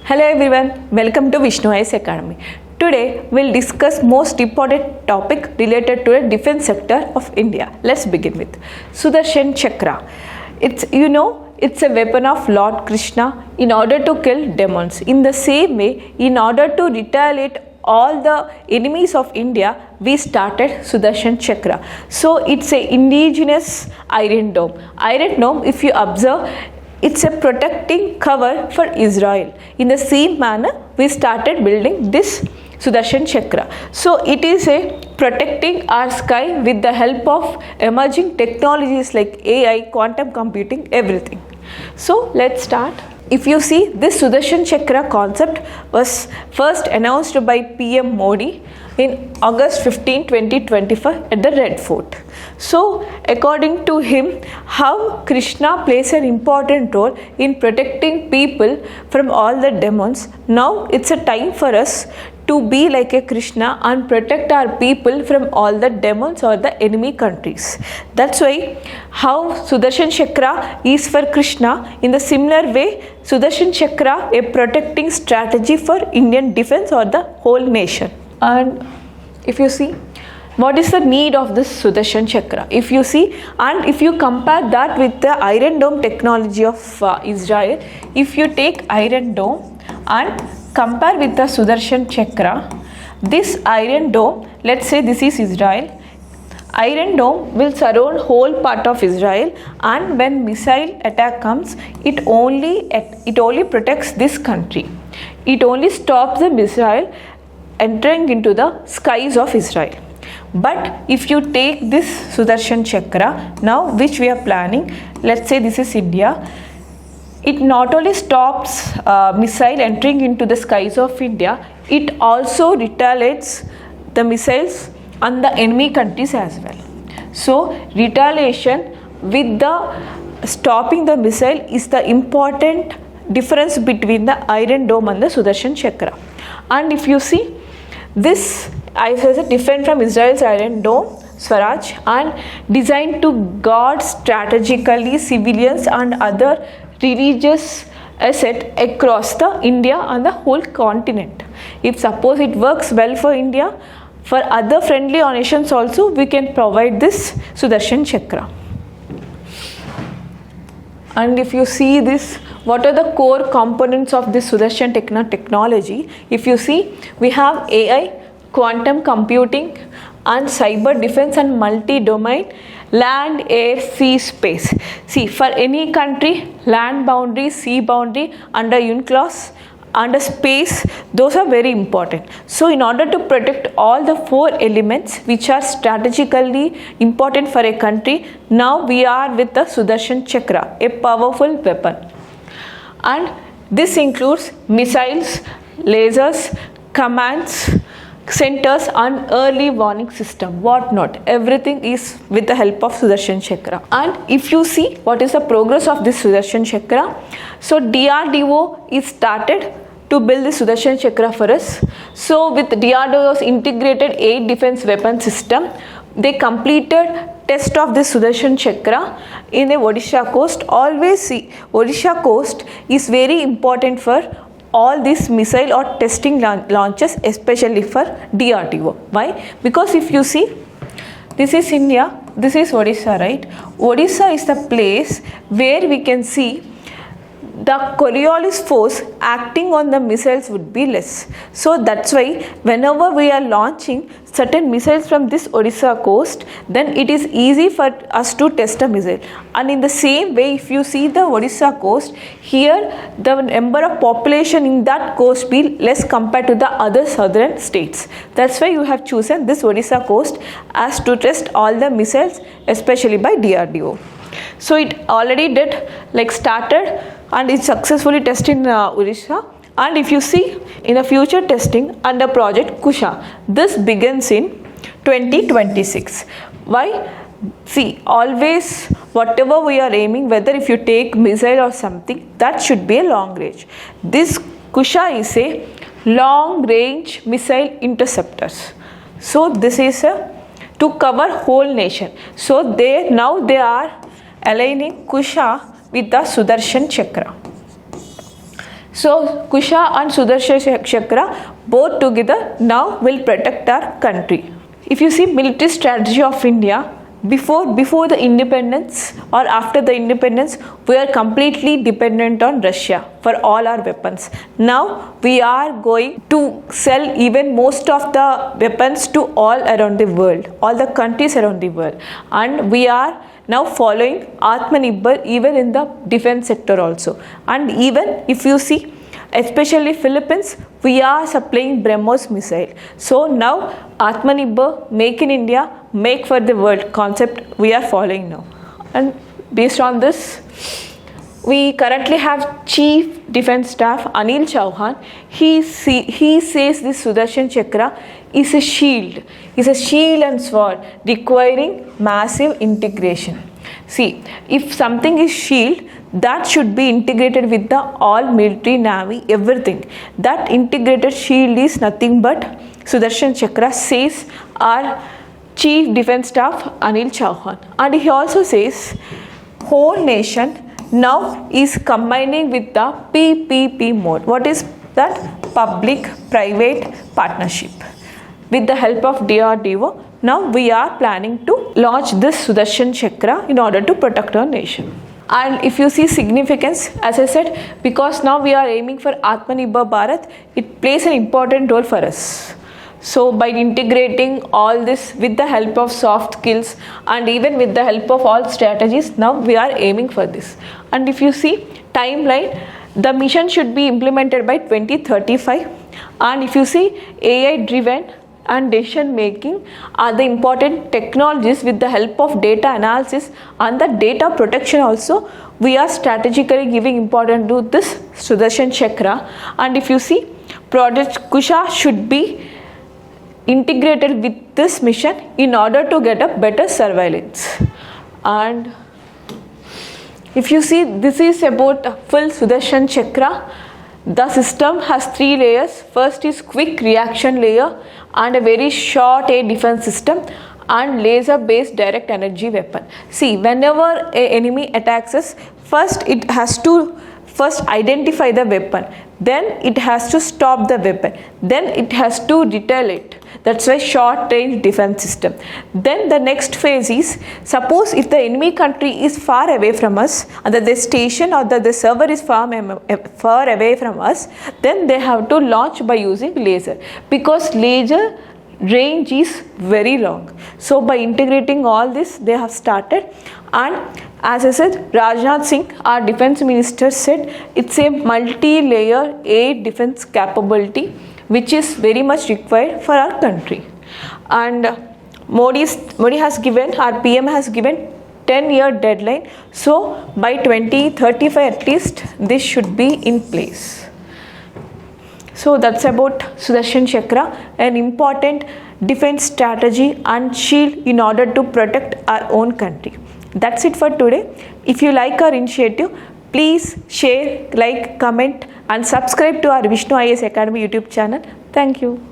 Hello everyone, welcome to vishnuiasacademy. Today we'll discuss most important topic related to the defense sector of India. Let's begin with Sudarshan Chakra. It's a weapon of Lord Krishna in order to kill demons. In the same way, in order to retaliate all the enemies of India, we started Sudarshan Chakra. So it's a indigenous iron dome. Iron dome, if you observe, it's a protecting cover for Israel. In the same manner, we started building this Sudarshan Chakra. So it is a protecting our sky with the help of emerging technologies like AI, quantum computing, everything. So let's start. If you see, this Sudarshan Chakra concept was first announced by PM Modi in August 15, 2025 at the Red Fort. So according to him, how Krishna plays an important role in protecting people from all the demons. Now it's a time for us to be like a Krishna and protect our people from all the demons or the enemy countries. That's why how Sudarshan Chakra is for Krishna, in the similar way Sudarshan Chakra a protecting strategy for Indian defense or the whole nation. And if you see, what is the need of this Sudarshan Chakra? If you see, and if you compare that with the Iron Dome technology of Israel, if you take Iron Dome and compare with the Sudarshan Chakra, this Iron Dome, let's say this is Israel, Iron Dome will surround whole part of Israel, and when missile attack comes, it only protects this country. It only stops the missile entering into the skies of Israel. But if you take this Sudarshan Chakra now, which we are planning, let's say this is India, it not only stops missile entering into the skies of India, it also retaliates the missiles on the enemy countries as well. So retaliation with the stopping the missile is the important difference between the Iron Dome and the Sudarshan Chakra. And if you see, this is different from Israel's Iron Dome, Swaraj, and designed to guard strategically civilians and other religious assets across the India and the whole continent. If suppose it works well for India, for other friendly nations also we can provide this Sudarshan Chakra. And if you see this, what are the core components of this Sudarshan technology? If you see, we have AI, quantum computing, and cyber defense and multi-domain, land, air, sea, space. See, for any country, land boundary, sea boundary, under UNCLOS, under space, those are very important. So in order to protect all the four elements which are strategically important for a country, now we are with the Sudarshan Chakra, a powerful weapon. And this includes missiles, lasers, commands, centers, and early warning system, whatnot. Everything is with the help of Sudarshan Chakra. And if you see what is the progress of this Sudarshan Chakra, so DRDO is started to build the Sudarshan Chakra for us. So with DRDO's integrated air defense weapon system, they completed test of this Sudarshan Chakra in the Odisha coast. Always see, Odisha coast is very important for all these missile or testing launches, especially for DRDO. Why? Because if you see, this is India, this is Odisha, right? Odisha is the place where we can see the Coriolis force acting on the missiles would be less. So that's why whenever we are launching certain missiles from this Odisha coast, then it is easy for us to test a missile. And in the same way, if you see the Odisha coast, here the number of population in that coast be less compared to the other southern states. That's why you have chosen this Odisha coast as to test all the missiles, especially by DRDO. So it already started and it successfully tested in Odisha. And if you see in the future testing under project Kusha, this begins in 2026. Why? See, always whatever we are aiming, whether if you take missile or something, that should be a long range. This Kusha is a long range missile interceptors. So this is to cover whole nation. So they are aligning Kusha with the Sudarshan Chakra. So Kusha and Sudarshan Chakra both together now will protect our country. If you see military strategy of India, before the independence or after the independence, we are completely dependent on Russia for all our weapons. Now we are going to sell even most of the weapons to all around the world, all the countries around the world, and we are now following Atmanirbhar even in the defense sector also. And even if you see, especially Philippines, we are supplying BrahMos missile. So now Atmanirbhar, make in India, make for the world concept we are following now. And based on this, we currently have Chief Defence Staff Anil Chauhan. He says this Sudarshan Chakra is a shield and sword requiring massive integration. See, if something is shield, that should be integrated with the all military, navy, everything. That integrated shield is nothing but Sudarshan Chakra, says our Chief Defence Staff Anil Chauhan. And he also says whole nation now is combining with the PPP mode. What is that? Public-private partnership. With the help of DRDO, now we are planning to launch this Sudarshan Chakra in order to protect our nation. And if you see significance, as I said, because now we are aiming for Atmanirbhar Bharat, it plays an important role for us. So by integrating all this with the help of soft skills and even with the help of all strategies, now we are aiming for this. And if you see timeline, the mission should be implemented by 2035. And if you see AI driven and decision making are the important technologies. With the help of data analysis and the data protection also, we are strategically giving importance to this Sudarshan Chakra. And if you see, Project Kusha should be integrated with this mission in order to get a better surveillance. And if you see, this is about a full Sudarshan Chakra. The system has 3 layers. First is quick reaction layer and a very short air defense system and laser based direct energy weapon. See, whenever an enemy attacks us, first it has to identify the weapon, then it has to stop the weapon, then it has to retaliate. That's why short range defense system. Then the next phase is, suppose if the enemy country is far away from us and that the station or the server is far away from us, then they have to launch by using laser, because laser range is very long. So by integrating all this, they have started. And as I said, Rajnath Singh, our defense minister, said it's a multi-layer air defense capability which is very much required for our country. And Modi has given, our PM has given 10-year deadline. So by 2035 at least this should be in place. So that's about Sudarshan Chakra, an important defense strategy and shield in order to protect our own country. That's it for today. If you like our initiative, please share, like, comment and subscribe to our Vishnu IAS Academy YouTube channel. Thank you.